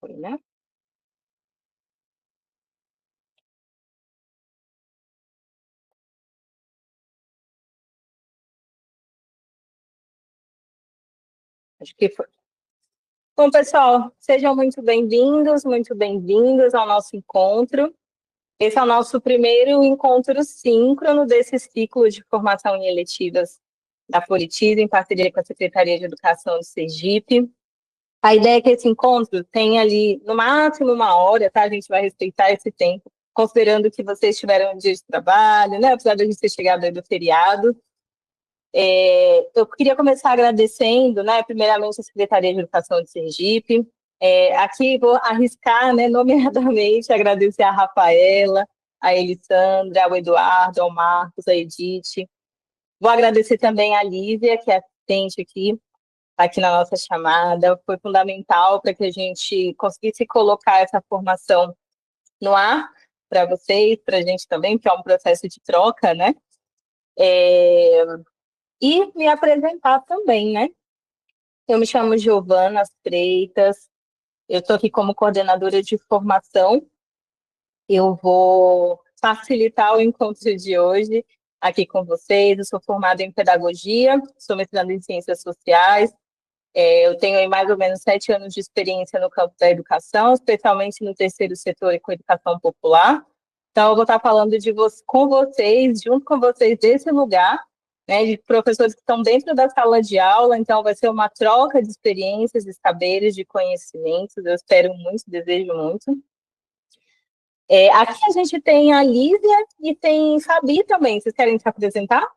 Foi, né? Acho que foi. Bom, pessoal, sejam muito bem-vindos ao nosso encontro. Esse é o nosso primeiro encontro síncrono desse ciclo de formação em eletivas da Politiza, em parceria com a Secretaria de Educação do Sergipe. A ideia é que esse encontro tenha ali, no máximo, 1 hora, tá? A gente vai respeitar esse tempo, considerando que vocês tiveram um dia de trabalho, né? Apesar de a gente ter chegado aí do feriado. Eu queria começar agradecendo, né, primeiramente, a Secretaria de Educação de Sergipe. Aqui vou arriscar, né, nomeadamente, agradecer a Rafaela, a Elisandra, ao Eduardo, ao Marcos, a Edith. Vou agradecer também a Lívia, que é assistente aqui na nossa chamada. Foi fundamental para que a gente conseguisse colocar essa formação no ar para vocês, para a gente também, que é um processo de troca, né? E me apresentar também, né? Eu me chamo Giovana Freitas, eu estou aqui como coordenadora de formação. Eu vou facilitar o encontro de hoje aqui com vocês. Eu sou formada em pedagogia, sou mestranda em ciências sociais. Eu tenho aí mais ou menos 7 anos de experiência no campo da educação, especialmente no terceiro setor e com educação popular. Então, eu vou estar falando com vocês, junto com vocês, desse lugar, né, de professores que estão dentro da sala de aula. Então, vai ser uma troca de experiências, de saberes, de conhecimentos. Eu espero muito, desejo muito. Aqui a gente tem a Lívia e tem Fabi também. Vocês querem se apresentar?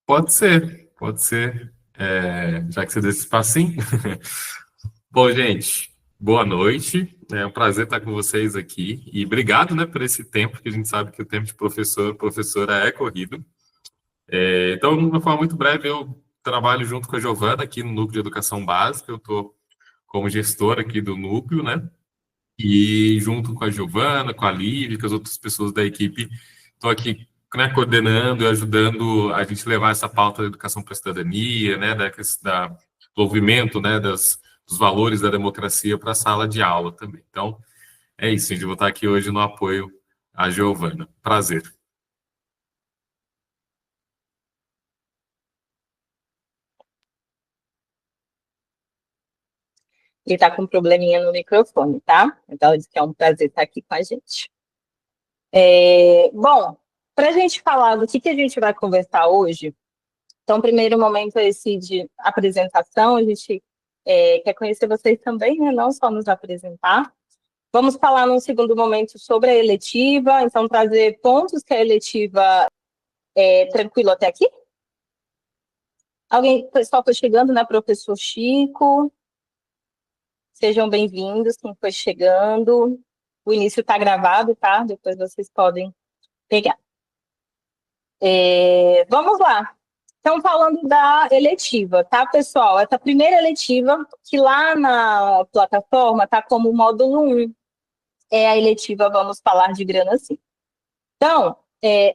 Pode ser, pode ser. Já que você deu esse espacinho. Bom, gente, boa noite. É um prazer estar com vocês aqui. E obrigado, né, por esse tempo, que a gente sabe que o tempo de professora é corrido. Então, de uma forma muito breve, eu trabalho junto com a Giovana aqui no Núcleo de Educação Básica. Eu estou como gestor aqui do núcleo, né? E junto com a Giovana, com a Lívia, com as outras pessoas da equipe, estou aqui, né, coordenando e ajudando a gente levar essa pauta da educação para a cidadania, né, do desenvolvimento, né, dos valores da democracia para a sala de aula também. Então, é isso, gente. Eu vou estar aqui hoje no apoio à Giovana. Prazer. Ele está com um probleminha no microfone, tá? Então, ele disse que é um prazer estar aqui com a gente. Bom, para a gente falar do que a gente vai conversar hoje, então, o primeiro momento é esse de apresentação. A gente quer conhecer vocês também, né? Não só nos apresentar. Vamos falar num segundo momento sobre a eletiva, então trazer pontos que a eletiva tranquilo até aqui? O pessoal foi chegando, né? Professor Chico, sejam bem-vindos, quem foi chegando. O início está gravado, tá? Depois vocês podem pegar. Vamos lá. Então, falando da eletiva, tá, pessoal? Essa primeira eletiva, que lá na plataforma está como módulo 1, é a eletiva Vamos Falar de Grana Sim. Então,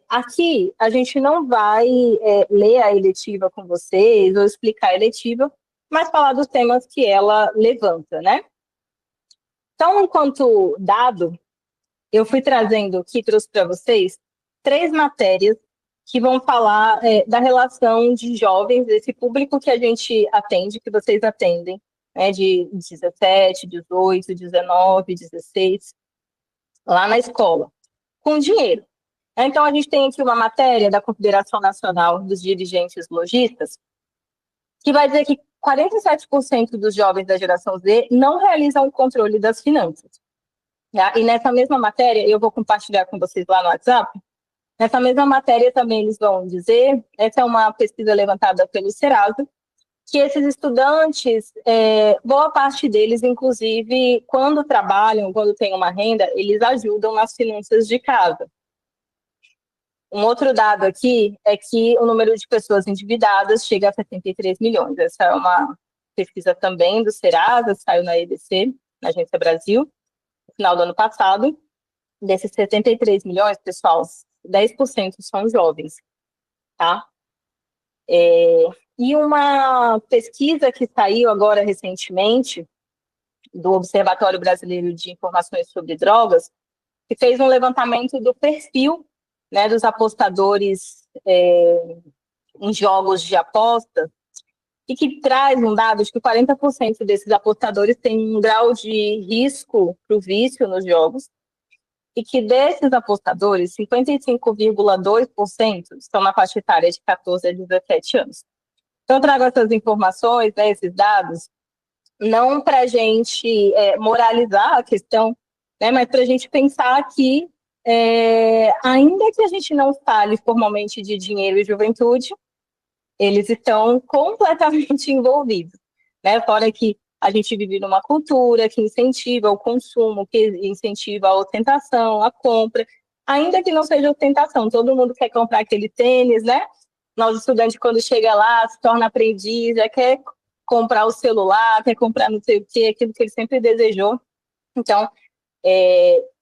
aqui a gente não vai ler a eletiva com vocês ou explicar a eletiva, mas falar dos temas que ela levanta, né? Então, enquanto dado, eu fui trazendo aqui, trouxe para vocês 3 matérias que vão falar da relação de jovens, desse público que a gente atende, que vocês atendem, né, de 17, 18, 19, 16, lá na escola, com dinheiro. Então, a gente tem aqui uma matéria da Confederação Nacional dos Dirigentes Lojistas, que vai dizer que 47% dos jovens da geração Z não realizam o controle das finanças. Tá? E nessa mesma matéria, eu vou compartilhar com vocês lá no WhatsApp, nessa mesma matéria também eles vão dizer, essa é uma pesquisa levantada pelo Serasa, que esses estudantes, boa parte deles, inclusive, quando trabalham, quando têm uma renda, eles ajudam nas finanças de casa. Um outro dado aqui é que o número de pessoas endividadas chega a 73 milhões. Essa é uma pesquisa também do Serasa, saiu na EBC, na Agência Brasil, no final do ano passado. Desses 73 milhões, pessoal, 10% são jovens, tá? E uma pesquisa que saiu agora recentemente, do Observatório Brasileiro de Informações sobre Drogas, que fez um levantamento do perfil, né, dos apostadores em jogos de aposta, e que traz um dado de que 40% desses apostadores têm um grau de risco para o vício nos jogos, e que desses apostadores, 55,2% estão na faixa etária de 14 a 17 anos. Então, eu trago essas informações, né, esses dados, não para a gente moralizar a questão, né, mas para a gente pensar que, ainda que a gente não fale formalmente de dinheiro e juventude, eles estão completamente envolvidos, né? Fora que a gente vive numa cultura que incentiva o consumo, que incentiva a ostentação, a compra, ainda que não seja ostentação, todo mundo quer comprar aquele tênis, né? Nosso estudante, quando chega lá, se torna aprendiz, já quer comprar o celular, quer comprar não sei o quê, aquilo que ele sempre desejou. Então,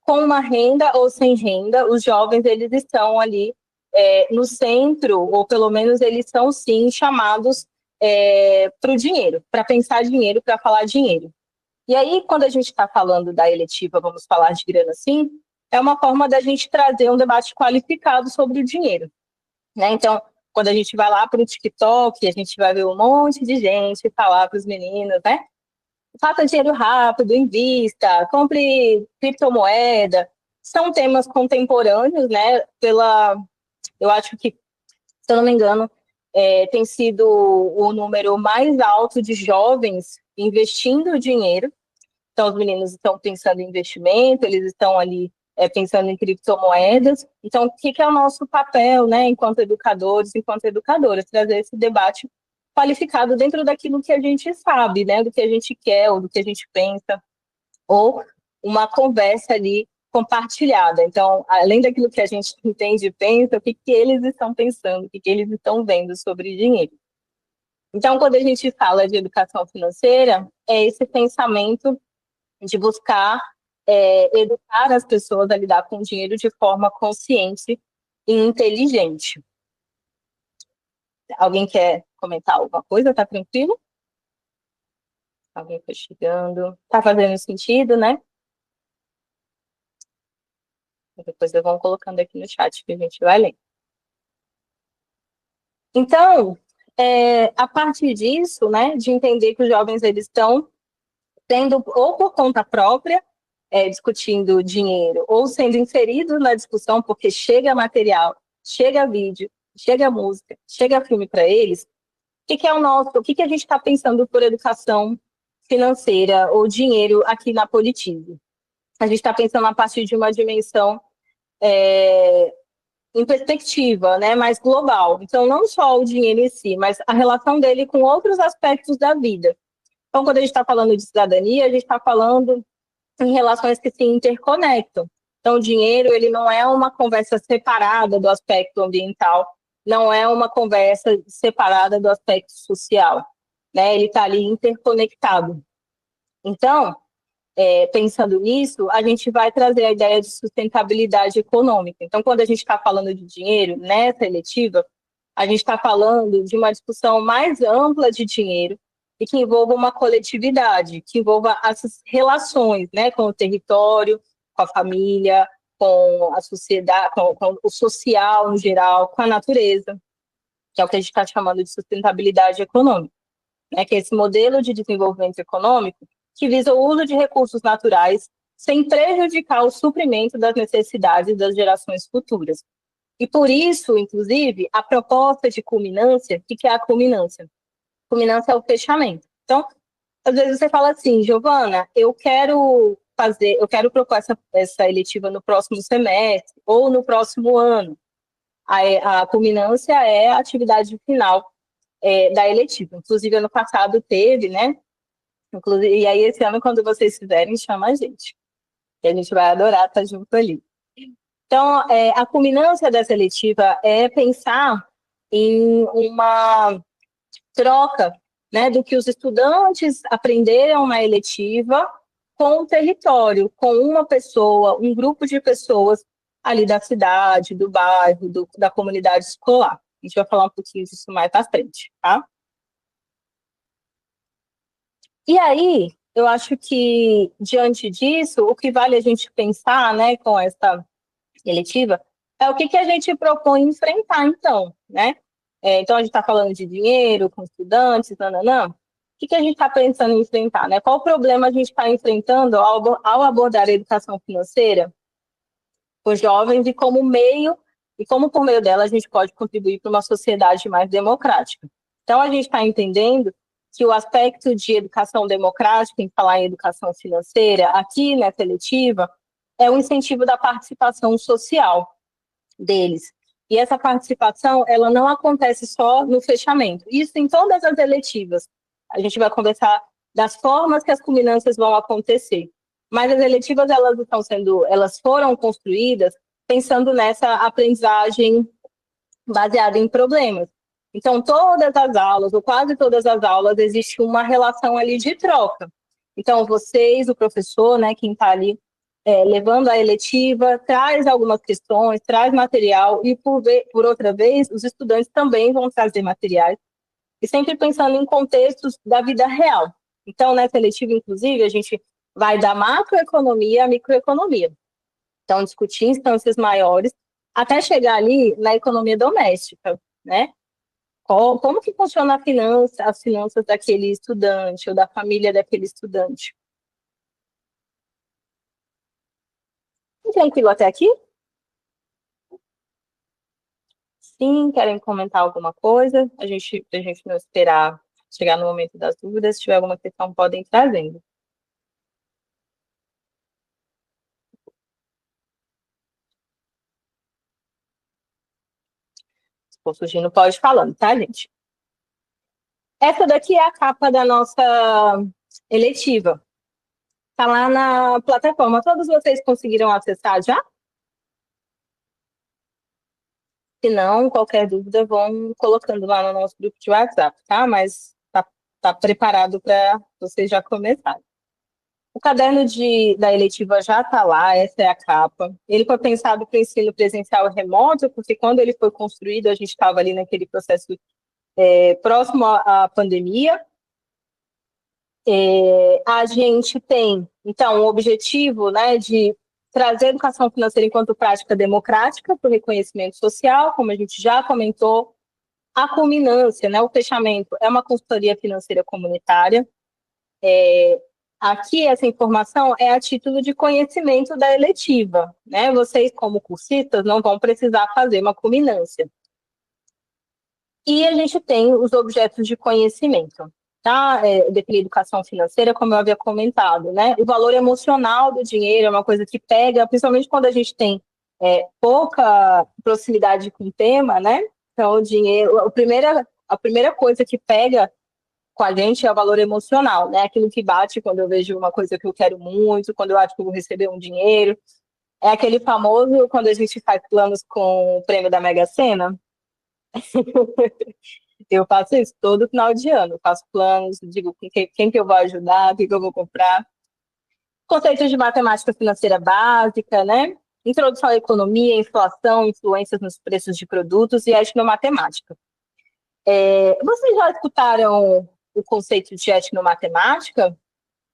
com uma renda ou sem renda, os jovens, eles estão ali no centro, ou pelo menos eles são, sim, chamados para o dinheiro, para pensar dinheiro, para falar dinheiro. E aí, quando a gente está falando da eletiva, vamos falar de grana sim, é uma forma da gente trazer um debate qualificado sobre o dinheiro, né? Então, quando a gente vai lá para o TikTok, a gente vai ver um monte de gente falar para os meninos, né? Faça dinheiro rápido, invista, compre criptomoeda. São temas contemporâneos, né? Eu acho que, se eu não me engano, tem sido o número mais alto de jovens investindo dinheiro. Então, os meninos estão pensando em investimento, eles estão ali pensando em criptomoedas. Então, o que é o nosso papel, né, enquanto educadores, enquanto educadoras? Trazer esse debate qualificado dentro daquilo que a gente sabe, né, do que a gente quer, ou do que a gente pensa, ou uma conversa ali compartilhada. Então, além daquilo que a gente entende e pensa, o que eles estão pensando, o que eles estão vendo sobre dinheiro. Então, quando a gente fala de educação financeira, é esse pensamento de buscar educar as pessoas a lidar com o dinheiro de forma consciente e inteligente. Alguém quer comentar alguma coisa? Tá tranquilo? Alguém foi chegando. Tá fazendo sentido, né? Depois eu vou colocando aqui no chat que a gente vai ler. Então, a partir disso, né, de entender que os jovens eles estão tendo, ou por conta própria, discutindo dinheiro, ou sendo inseridos na discussão, porque chega material, chega vídeo, chega música, chega filme para eles, o que é o nosso, o que a gente está pensando por educação financeira ou dinheiro aqui na Politize? A gente está pensando a partir de uma dimensão em perspectiva, né, mais global. Então, não só o dinheiro em si, mas a relação dele com outros aspectos da vida. Então, quando a gente está falando de cidadania, a gente está falando em relações que se interconectam. Então, o dinheiro, ele não é uma conversa separada do aspecto ambiental, não é uma conversa separada do aspecto social, né? Ele está ali interconectado. Então, pensando nisso, a gente vai trazer a ideia de sustentabilidade econômica. Então, quando a gente está falando de dinheiro, nessa eletiva, a gente está falando de uma discussão mais ampla de dinheiro, e que envolva uma coletividade, que envolva as relações, né, com o território, com a família, com a sociedade, com o social no geral, com a natureza, que é o que a gente está chamando de sustentabilidade econômica, né, que é esse modelo de desenvolvimento econômico que visa o uso de recursos naturais sem prejudicar o suprimento das necessidades das gerações futuras. E por isso, inclusive, a proposta de culminância, o que é a culminância? Culminância é o fechamento. Então, às vezes você fala assim, Giovana, eu quero propor essa eletiva no próximo semestre ou no próximo ano. A culminância é a atividade final da eletiva. Inclusive, ano passado teve, né? Inclusive, e aí, esse ano, quando vocês fizerem, chama a gente. Que a gente vai adorar estar junto ali. Então, a culminância dessa eletiva é pensar em uma troca, né, do que os estudantes aprenderam na eletiva com o território, com uma pessoa, um grupo de pessoas ali da cidade, do bairro, da comunidade escolar. A gente vai falar um pouquinho disso mais à frente, tá? E aí, eu acho que, diante disso, o que vale a gente pensar, né, com essa eletiva, é o que a gente propõe enfrentar, então, né? Então, a gente está falando de dinheiro com estudantes, nananã. O que a gente está pensando em enfrentar, né? Qual o problema a gente está enfrentando ao abordar a educação financeira com jovens e como por meio dela a gente pode contribuir para uma sociedade mais democrática. Então, a gente está entendendo que o aspecto de educação democrática, em falar em educação financeira, aqui nessa eletiva, é o incentivo da participação social deles. E essa participação, ela não acontece só no fechamento. Isso em todas as eletivas. A gente vai conversar das formas que as culminâncias vão acontecer. Mas as eletivas, elas foram construídas pensando nessa aprendizagem baseada em problemas. Então, todas as aulas, ou quase todas as aulas, existe uma relação ali de troca. Então, vocês, o professor, né, quem está ali levando a eletiva, traz algumas questões, traz material, e por outra vez, os estudantes também vão trazer materiais, e sempre pensando em contextos da vida real. Então, nessa eletiva, inclusive, a gente vai da macroeconomia à microeconomia. Então, discutir instâncias maiores, até chegar ali na economia doméstica, né? Como que funciona as finanças daquele estudante, ou da família daquele estudante. Tranquilo até aqui? Sim, querem comentar alguma coisa? A gente não esperar chegar no momento das dúvidas. Se tiver alguma questão, podem ir trazendo. Se for surgindo, pode ir falando, tá, gente? Essa daqui é a capa da nossa eletiva. Tá lá na plataforma. Todos vocês conseguiram acessar já? Se não, qualquer dúvida, vão colocando lá no nosso grupo de WhatsApp, tá? Mas tá preparado para vocês já começarem. O caderno da eletiva já está lá, essa é a capa. Ele foi pensado para o ensino presencial remoto, porque quando ele foi construído, a gente estava ali naquele processo próximo à pandemia. A gente tem, então, o objetivo, né, de trazer a educação financeira enquanto prática democrática para o reconhecimento social, como a gente já comentou. A culminância, né, o fechamento, é uma consultoria financeira comunitária. Aqui, essa informação é a título de conhecimento da eletiva, né? Vocês, como cursistas, não vão precisar fazer uma culminância. E a gente tem os objetos de conhecimento, tá? De educação financeira, como eu havia comentado, né? O valor emocional do dinheiro é uma coisa que pega, principalmente quando a gente tem pouca proximidade com o tema, né? Então, o dinheiro, a primeira coisa que pega com a gente é o valor emocional, né? Aquilo que bate quando eu vejo uma coisa que eu quero muito, quando eu acho que eu vou receber um dinheiro. É aquele famoso quando a gente faz planos com o prêmio da Mega Sena. Eu faço isso todo final de ano. Eu faço planos, digo quem que eu vou ajudar, o que eu vou comprar. Conceitos de matemática financeira básica, né? Introdução à economia, inflação, influências nos preços de produtos e etnomatemática. Vocês já escutaram o conceito de etnomatemática?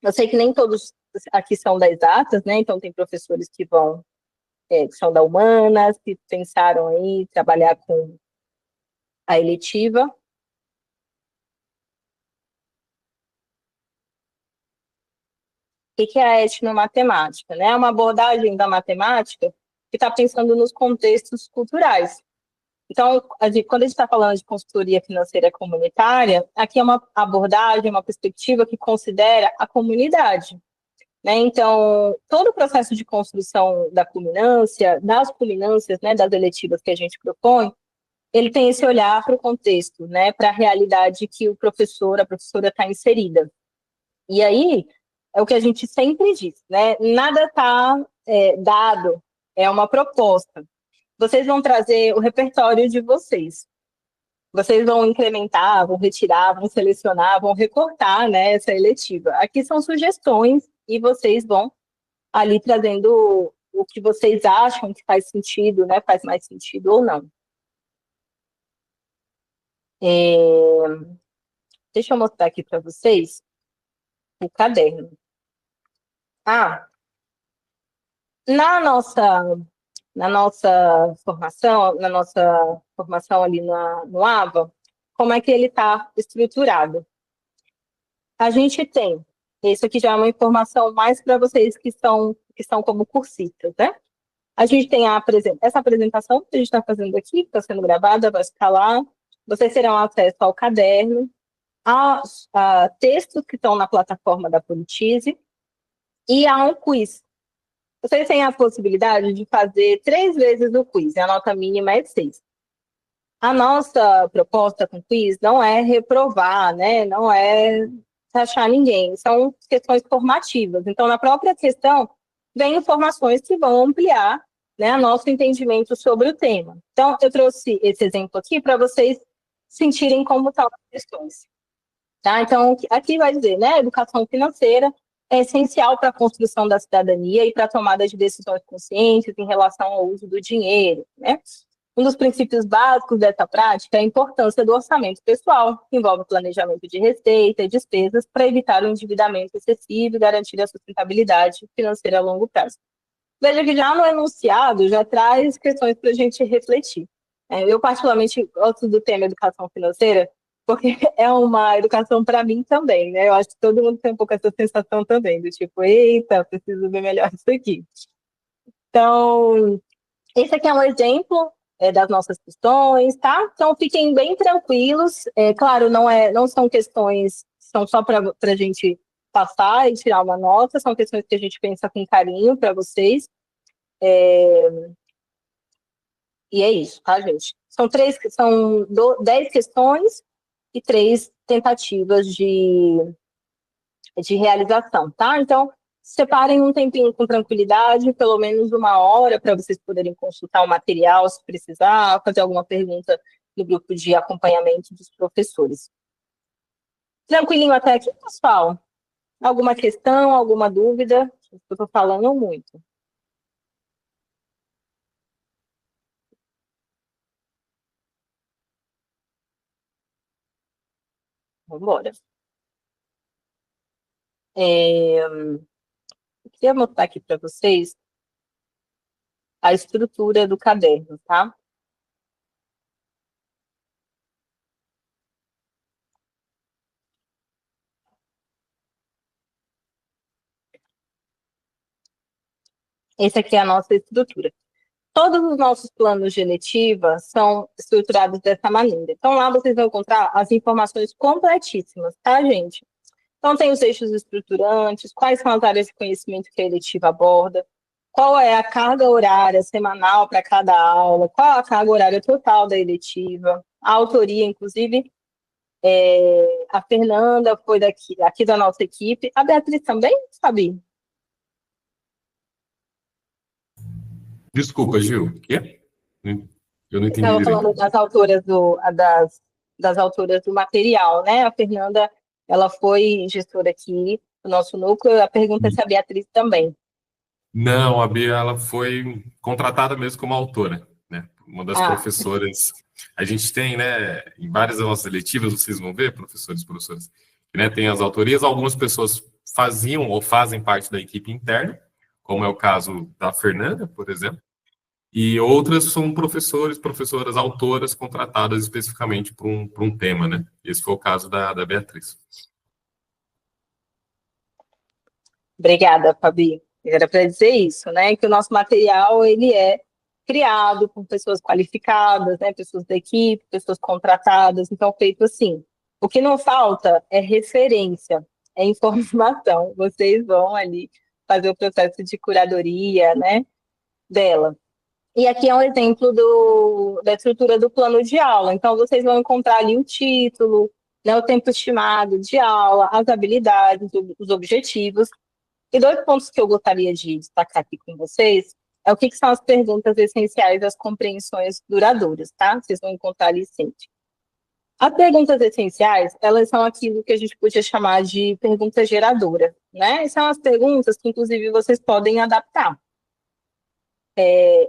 Eu sei que nem todos aqui são das exatas, né? Então tem professores que são da humanas, que pensaram em trabalhar com a eletiva. O que é a etnomatemática? Né? É uma abordagem da matemática que está pensando nos contextos culturais. Então, quando a gente está falando de consultoria financeira comunitária, aqui é uma abordagem, uma perspectiva que considera a comunidade. Né? Então, todo o processo de construção das culminâncias, né, das eletivas que a gente propõe, ele tem esse olhar para o contexto, né, para a realidade que a professora está inserida. E aí, é o que a gente sempre diz, né? Nada está dado, é uma proposta. Vocês vão trazer o repertório de vocês. Vocês vão incrementar, vão retirar, vão selecionar, vão recortar, né, essa eletiva. Aqui são sugestões e vocês vão ali trazendo o que vocês acham que faz sentido, né, faz mais sentido ou não. Deixa eu mostrar aqui para vocês o caderno. Na nossa formação ali no AVA, como é que ele está estruturado? A gente tem, isso aqui já é uma informação mais para vocês que estão como cursistas, né? A gente tem essa apresentação que a gente está fazendo aqui, que está sendo gravada, vai ficar lá. Vocês terão acesso ao caderno, a textos que estão na plataforma da Politize e a um quiz. Vocês têm a possibilidade de fazer 3 vezes o quiz, e a nota mínima é 6. A nossa proposta com o quiz não é reprovar, né? Não é taxar ninguém, são questões formativas. Então, na própria questão, vem informações que vão ampliar, né, nosso entendimento sobre o tema. Então, eu trouxe esse exemplo aqui para vocês sentirem como estão as questões. Tá? Então, aqui vai dizer, né, educação financeira é essencial para a construção da cidadania e para a tomada de decisões conscientes em relação ao uso do dinheiro, né? Um dos princípios básicos dessa prática é a importância do orçamento pessoal, que envolve o planejamento de receita e despesas para evitar o endividamento excessivo e garantir a sustentabilidade financeira a longo prazo. Veja que já no enunciado já traz questões para a gente refletir. Eu, particularmente, gosto do tema educação financeira, porque é uma educação para mim também, né? Eu acho que todo mundo tem um pouco essa sensação também, do tipo, eita, preciso ver melhor isso aqui. Então, esse aqui é um exemplo das nossas questões, tá? Então, fiquem bem tranquilos. Claro, não são questões que são só para a gente passar e tirar uma nota, são questões que a gente pensa com carinho para vocês. E é isso, tá, gente? São 10 questões e 3 tentativas de realização, tá? Então, separem um tempinho com tranquilidade, pelo menos 1 hora, para vocês poderem consultar o material, se precisar, fazer alguma pergunta no grupo de acompanhamento dos professores. Tranquilinho até aqui, pessoal? Alguma questão, alguma dúvida? Eu estou falando muito. Vamos embora. Eu queria mostrar aqui para vocês a estrutura do caderno, tá? Essa aqui é a nossa estrutura. Todos os nossos planos de eletiva são estruturados dessa maneira. Então, lá vocês vão encontrar as informações completíssimas, tá, gente? Então, tem os eixos estruturantes, quais são as áreas de conhecimento que a eletiva aborda, qual é a carga horária semanal para cada aula, qual a carga horária total da eletiva, a autoria, inclusive, a Fernanda foi aqui da nossa equipe, a Beatriz também, Fabi? Desculpa, Gil. O quê? Eu não entendi Estava direito. falando das autoras do material, né? A Fernanda, ela foi gestora aqui do nosso núcleo. A pergunta é se a Beatriz também. Não, a Bia, ela foi contratada mesmo como autora, né? Uma das professoras. A gente tem, né, em várias das nossas eletivas, vocês vão ver, professores e professoras, né, tem as autorias, algumas pessoas faziam ou fazem parte da equipe interna, como é o caso da Fernanda, por exemplo, e outras são professores, professoras, autoras contratadas especificamente para um tema, né? Esse foi o caso da Beatriz. Obrigada, Fabi. Era para dizer isso, né? Que o nosso material ele é criado por pessoas qualificadas, né? Pessoas da equipe, pessoas contratadas, então feito assim. O que não falta é referência, é informação. Vocês vão ali fazer o processo de curadoria, né? Dela. E aqui é um exemplo da estrutura do plano de aula. Então, vocês vão encontrar ali o título, né, o tempo estimado de aula, as habilidades, os objetivos. E 2 pontos que eu gostaria de destacar aqui com vocês é o que são as perguntas essenciais das compreensões duradouras, tá? Vocês vão encontrar ali sempre. As perguntas essenciais, elas são aquilo que a gente podia chamar de pergunta geradora, né? E são as perguntas que, inclusive, vocês podem adaptar.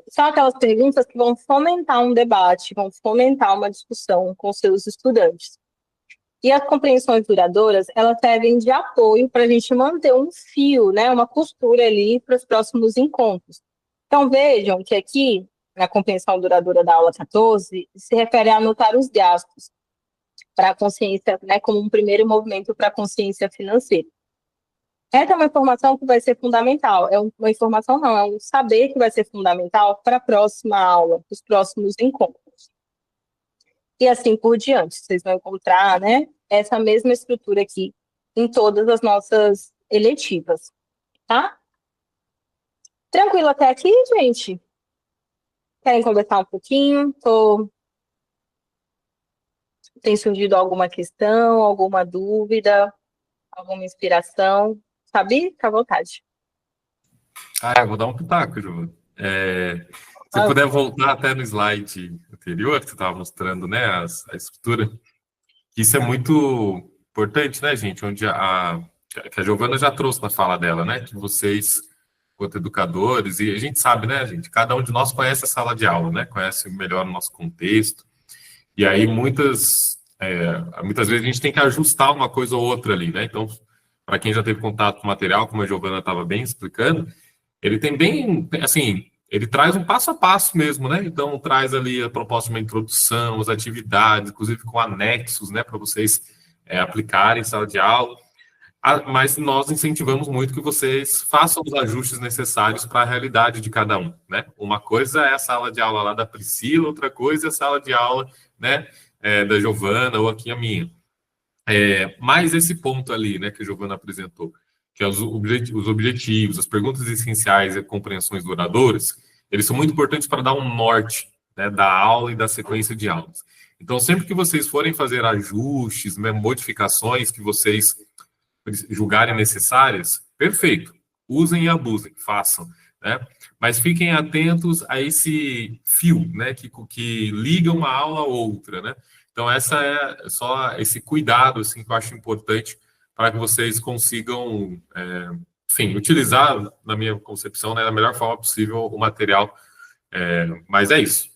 São aquelas perguntas que vão fomentar um debate, vão fomentar uma discussão com seus estudantes. E as compreensões duradouras, elas servem de apoio para a gente manter um fio, né, uma costura ali para os próximos encontros. Então, vejam que aqui, na compreensão duradoura da aula 14, se refere a anotar os gastos para a consciência, né, como um primeiro movimento para a consciência financeira. Essa é uma informação que vai ser fundamental, uma informação não, é um saber que vai ser fundamental para a próxima aula, para os próximos encontros. E assim por diante, vocês vão encontrar, né, essa mesma estrutura aqui em todas as nossas eletivas, tá? Tranquilo até aqui, gente? Querem conversar um pouquinho? Tem surgido alguma questão, alguma dúvida, alguma inspiração? Sabe? Fica à vontade. Eu vou dar um pitaco, Giovana. Se você puder voltar até no slide anterior, que você estava mostrando, né, a estrutura, isso é muito importante, né, gente? Onde que a Giovana já trouxe na fala dela, né? Que vocês, quanto educadores, e a gente sabe, né, gente? Cada um de nós conhece a sala de aula, né? Conhece melhor o nosso contexto. E aí, muitas vezes, a gente tem que ajustar uma coisa ou outra ali, né? Então, para quem já teve contato com o material, como a Giovana estava bem explicando, ele tem bem, assim, ele traz um passo a passo mesmo, né? Então, traz ali a proposta de uma introdução, as atividades, inclusive com anexos, né? Para vocês aplicarem em sala de aula. Mas nós incentivamos muito que vocês façam os ajustes necessários para a realidade de cada um, né? Uma coisa é a sala de aula lá da Priscila, outra coisa é a sala de aula, né, da Giovana ou aqui a minha. Mas esse ponto ali, né, que a Giovana apresentou, que é os objetivos, as perguntas essenciais e compreensões duradouras, eles são muito importantes para dar um norte, né, da aula e da sequência de aulas. Então, sempre que vocês forem fazer ajustes, né, modificações que vocês julgarem necessárias, perfeito, usem e abusem, façam, né? Mas fiquem atentos a esse fio, né, que liga uma aula a outra, né? Então, essa é só esse cuidado, assim, que eu acho importante para que vocês consigam, enfim, utilizar, na minha concepção, né, da melhor forma possível o material. Mas é isso.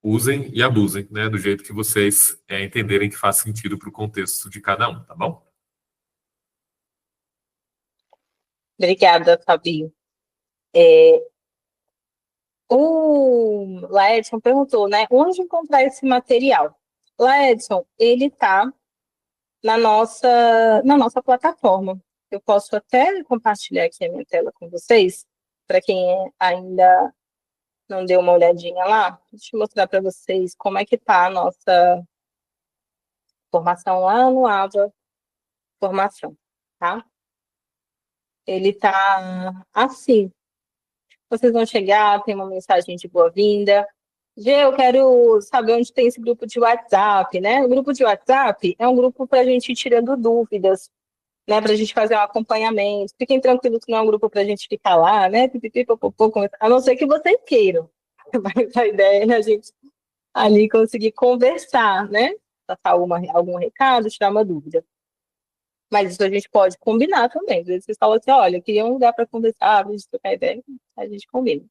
Usem e abusem, né, do jeito que vocês entenderem que faz sentido para o contexto de cada um, tá bom? Obrigada, Fabinho. O Laedson perguntou, né, onde encontrar esse material? Laedson, ele está na nossa plataforma. Eu posso até compartilhar aqui a minha tela com vocês, para quem ainda não deu uma olhadinha lá. Deixa eu mostrar para vocês como é que está a nossa formação lá no AVA Formação, tá? Ele está assim. Vocês vão chegar, tem uma mensagem de boa-vinda. Gê, eu quero saber onde tem esse grupo de WhatsApp, né? O grupo de WhatsApp é um grupo para a gente ir tirando dúvidas, né? Para a gente fazer um acompanhamento. Fiquem tranquilos que não é um grupo para a gente ficar lá, né? A não ser que vocês queiram. Mas a ideia é a gente ali conseguir conversar, né? Passar algum recado, tirar uma dúvida. Mas isso a gente pode combinar também. Às vezes vocês falam assim, olha, eu queria um lugar para conversar, para a gente trocar ideia, a gente combina.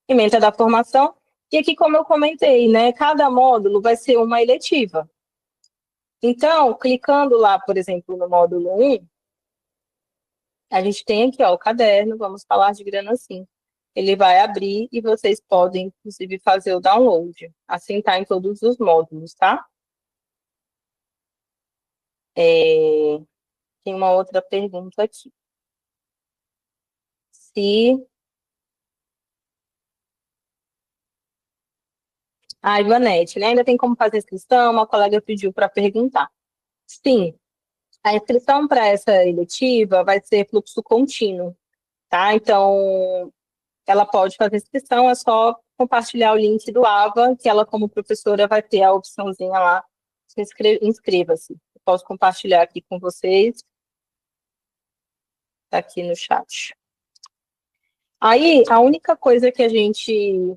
Ementa da formação. E aqui, como eu comentei, né, cada módulo vai ser uma eletiva. Então, clicando lá, por exemplo, no módulo 1, a gente tem aqui, ó, o caderno, vamos falar de grana sim. Ele vai abrir e vocês podem, inclusive, fazer o download. Assim tá em todos os módulos, tá? Tem uma outra pergunta aqui. A Ivanete, né? Ainda tem como fazer inscrição? Uma colega pediu para perguntar. Sim, a inscrição para essa eletiva vai ser fluxo contínuo, tá? Então, ela pode fazer inscrição, é só compartilhar o link do AVA, que ela, como professora, vai ter a opçãozinha lá, inscreva-se. Eu posso compartilhar aqui com vocês. Tá aqui no chat. Aí, a única coisa que a gente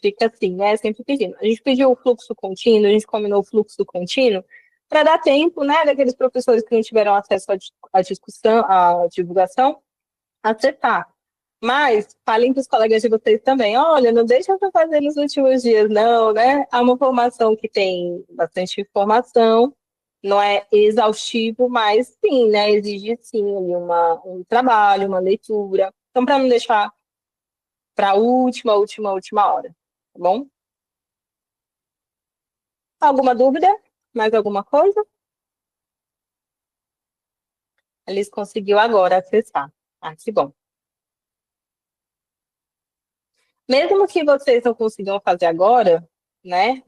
fica assim, né, sempre pedindo. A gente pediu o fluxo contínuo, a gente combinou o fluxo contínuo, para dar tempo, né, daqueles professores que não tiveram acesso à discussão, à divulgação, acertar. Mas falem para os colegas de vocês também, olha, não deixa para fazer nos últimos dias, não, né? É uma formação que tem bastante informação, não é exaustivo, mas sim, né? Exige sim ali um trabalho, uma leitura. Então, para não deixar para a última hora, tá bom? Alguma dúvida? Mais alguma coisa? Eles conseguiu agora acessar. Ah, que bom. Mesmo que vocês não consigam fazer agora, né?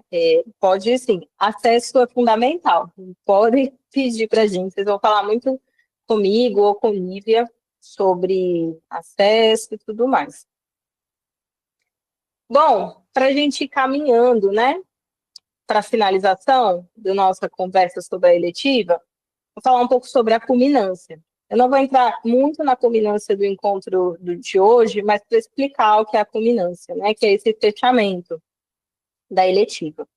Pode sim. Acesso é fundamental. Podem pedir para a gente. Vocês vão falar muito comigo ou com Lívia sobre acesso e tudo mais. Bom, para a gente ir caminhando, né? Para a finalização da nossa conversa sobre a eletiva, vou falar um pouco sobre a culminância. Eu não vou entrar muito na culminância do encontro de hoje, mas para explicar o que é a culminância, né? Que é esse fechamento da eletiva.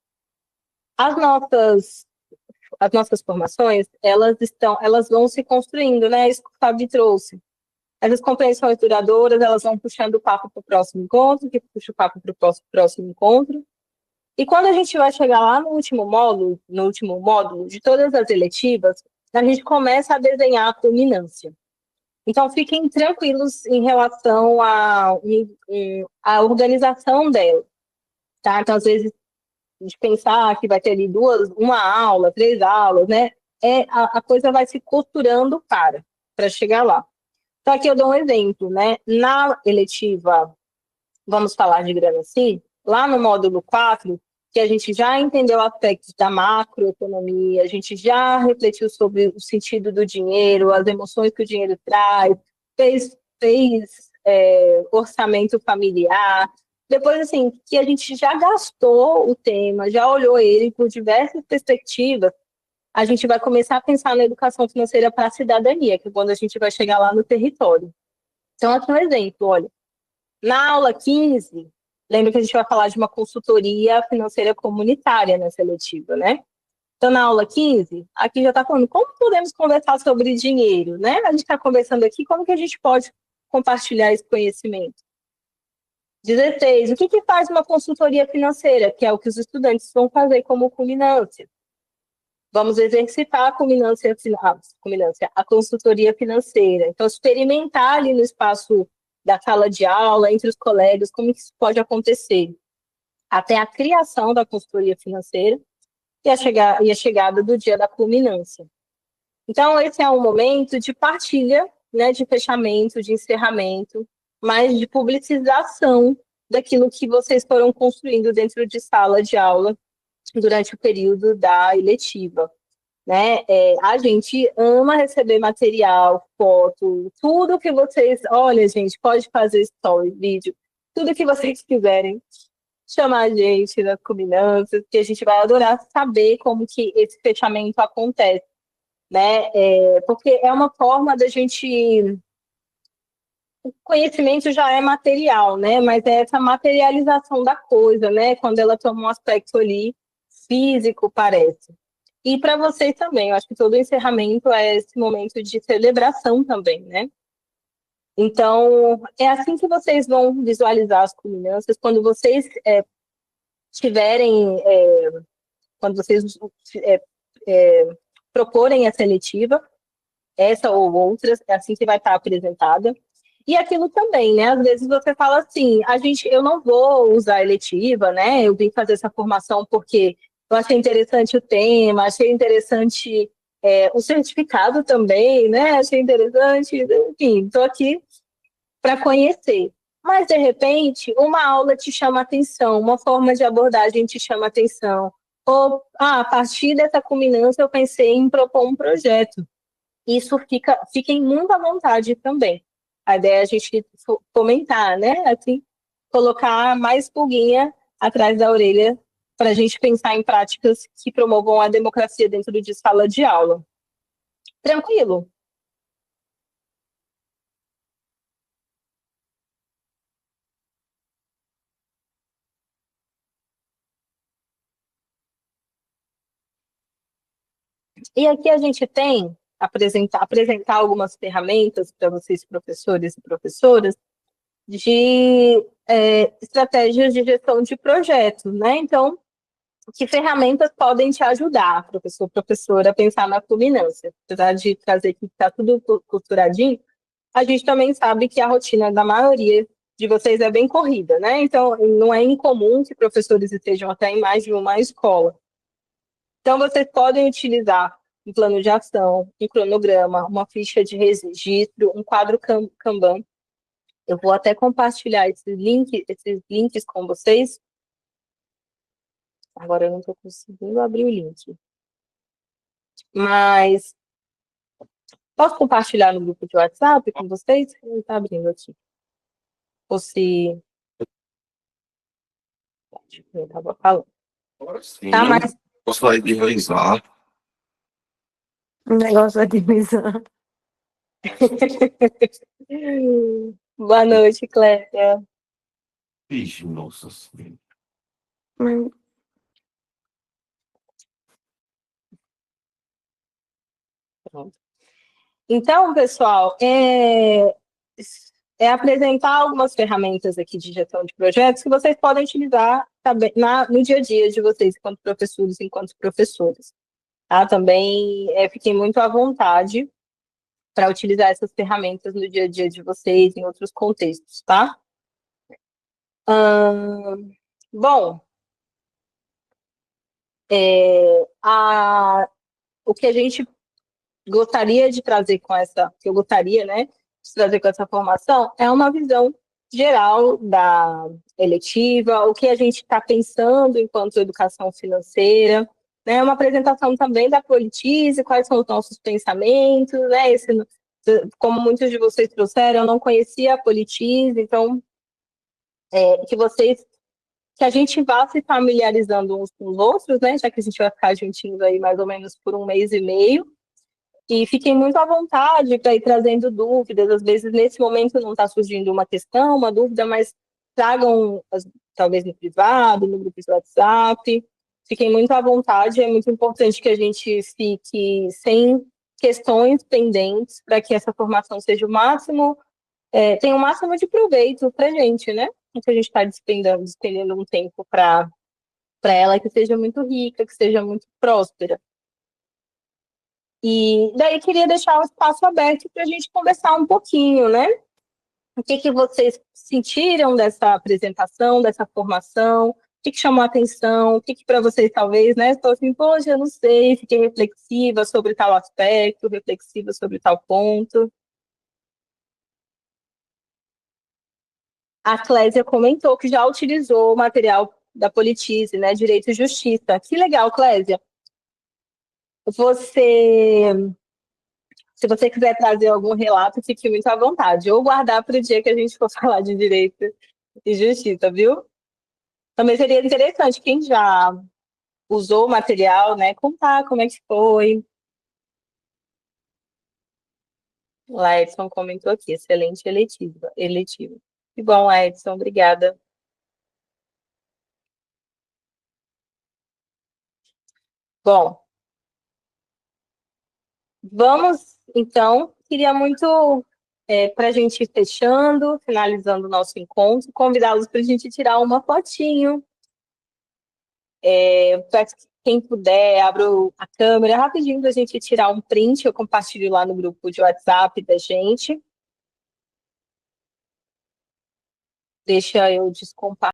As nossas formações, elas vão se construindo, né? Isso que o Fábio trouxe. Essas compreensões duradouras, elas vão puxando o papo para o próximo encontro, que puxa o papo para o próximo encontro. E quando a gente vai chegar lá no último módulo de todas as eletivas, a gente começa a desenhar a culminância. Então, fiquem tranquilos em relação à organização dela, tá? Então, às vezes, de pensar que vai ter ali uma aula, 3 aulas, né? A coisa vai se costurando para chegar lá. Então, aqui eu dou um exemplo, né? Na eletiva, vamos falar de grana assim, lá no módulo 4, que a gente já entendeu aspectos da macroeconomia, a gente já refletiu sobre o sentido do dinheiro, as emoções que o dinheiro traz, fez orçamento familiar. Depois, assim, que a gente já gastou o tema, já olhou ele por diversas perspectivas, a gente vai começar a pensar na educação financeira para a cidadania, que é quando a gente vai chegar lá no território. Então, aqui um exemplo, olha, na aula 15, lembra que a gente vai falar de uma consultoria financeira comunitária na seletiva, né? Então, na aula 15, aqui já está falando como podemos conversar sobre dinheiro, né? A gente está conversando aqui como que a gente pode compartilhar esse conhecimento. 16, o que faz uma consultoria financeira, que é o que os estudantes vão fazer como culminância. Vamos exercitar a consultoria financeira. Então, experimentar ali no espaço da sala de aula, entre os colegas, como isso pode acontecer. Até a criação da consultoria financeira e a chegada do dia da culminância. Então, esse é um momento de partilha, né, de fechamento, de encerramento, mas de publicização daquilo que vocês foram construindo dentro de sala de aula durante o período da eletiva. Né? A gente ama receber material, foto, tudo que vocês... Olha, gente, pode fazer story, vídeo, tudo que vocês quiserem. Chamar a gente nas culminâncias, que a gente vai adorar saber como que esse fechamento acontece, né? Porque é uma forma da gente... O conhecimento já é material, né? Mas é essa materialização da coisa, né? Quando ela toma um aspecto ali físico, parece. E para vocês também, eu acho que todo encerramento é esse momento de celebração também, né? Então, é assim que vocês vão visualizar as culminâncias, quando vocês tiverem, quando vocês proporem a seletiva, essa ou outras, é assim que vai estar apresentada. E aquilo também, né? Às vezes você fala assim, eu não vou usar a eletiva, né? Eu vim fazer essa formação porque eu achei interessante o tema, achei interessante o certificado também, né? Achei interessante, enfim, estou aqui para conhecer. Mas, de repente, uma aula te chama atenção, uma forma de abordagem te chama atenção. Ou, a partir dessa culminância, eu pensei em propor um projeto. Isso fiquem muito à vontade também. A ideia é a gente fomentar, né? Assim, colocar mais pulguinha atrás da orelha para a gente pensar em práticas que promovam a democracia dentro de sala de aula. Tranquilo? E aqui a gente tem apresentar algumas ferramentas para vocês, professores e professoras, de estratégias de gestão de projetos, né? Então, que ferramentas podem te ajudar, professora, a pensar na culminância? Apesar de trazer que está tudo costuradinho, a gente também sabe que a rotina da maioria de vocês é bem corrida, né? Então, não é incomum que professores estejam até em mais de uma escola. Então, vocês podem utilizar um plano de ação, um cronograma, uma ficha de registro, um quadro Kanban. Eu vou até compartilhar esses links com vocês. Agora eu não estou conseguindo abrir o link. Mas posso compartilhar no grupo de WhatsApp com vocês? Não está abrindo aqui. Ou se... Eu estava falando. Agora sim, Tá, mas... gostaria de realizar. Um negócio de visão. Boa noite, Clécia. Vixe, nossa senhora. Pronto. Então, pessoal, apresentar algumas ferramentas aqui de gestão de projetos que vocês podem utilizar também no dia a dia de vocês, enquanto professores. Tá? Também fiquem muito à vontade para utilizar essas ferramentas no dia a dia de vocês, em outros contextos, tá? Bom, o que a gente gostaria de trazer que eu gostaria, né, de trazer com essa formação, é uma visão geral da eletiva, o que a gente está pensando enquanto educação financeira, né, uma apresentação também da Politize, quais são os nossos pensamentos, né, como muitos de vocês trouxeram, eu não conhecia a Politize, então, que a gente vá se familiarizando uns com os outros, né, já que a gente vai ficar juntinhos aí mais ou menos por 1 mês e meio, e fiquem muito à vontade para ir trazendo dúvidas. Às vezes, nesse momento, não está surgindo uma questão, uma dúvida, mas tragam, talvez no privado, no grupo de WhatsApp. Fiquem muito à vontade. É muito importante que a gente fique sem questões pendentes para que essa formação seja tenha o máximo de proveito para a gente, né? Que a gente está despendendo um tempo para ela que seja muito rica, que seja muito próspera. E daí queria deixar o espaço aberto para a gente conversar um pouquinho, né? O que vocês sentiram dessa apresentação, dessa formação? O que chamou a atenção? O que para vocês talvez, né? Estou assim, poxa, eu não sei, fiquei reflexiva sobre tal aspecto, reflexiva sobre tal ponto. A Clésia comentou que já utilizou o material da Politize, né? Direito e Justiça. Que legal, Clésia. Se você quiser trazer algum relato, fique muito à vontade. Ou guardar para o dia que a gente for falar de direito e justiça, viu? Também seria interessante quem já usou o material, né? Contar como é que foi. O Edson comentou aqui, excelente eletivo. Que bom, Edson, obrigada. Bom, vamos, então, queria muito, para a gente ir fechando, finalizando o nosso encontro, convidá-los para a gente tirar uma fotinho. Quem puder, abro a câmera rapidinho para a gente tirar um print, eu compartilho lá no grupo de WhatsApp da gente. Deixa eu descompartilhar.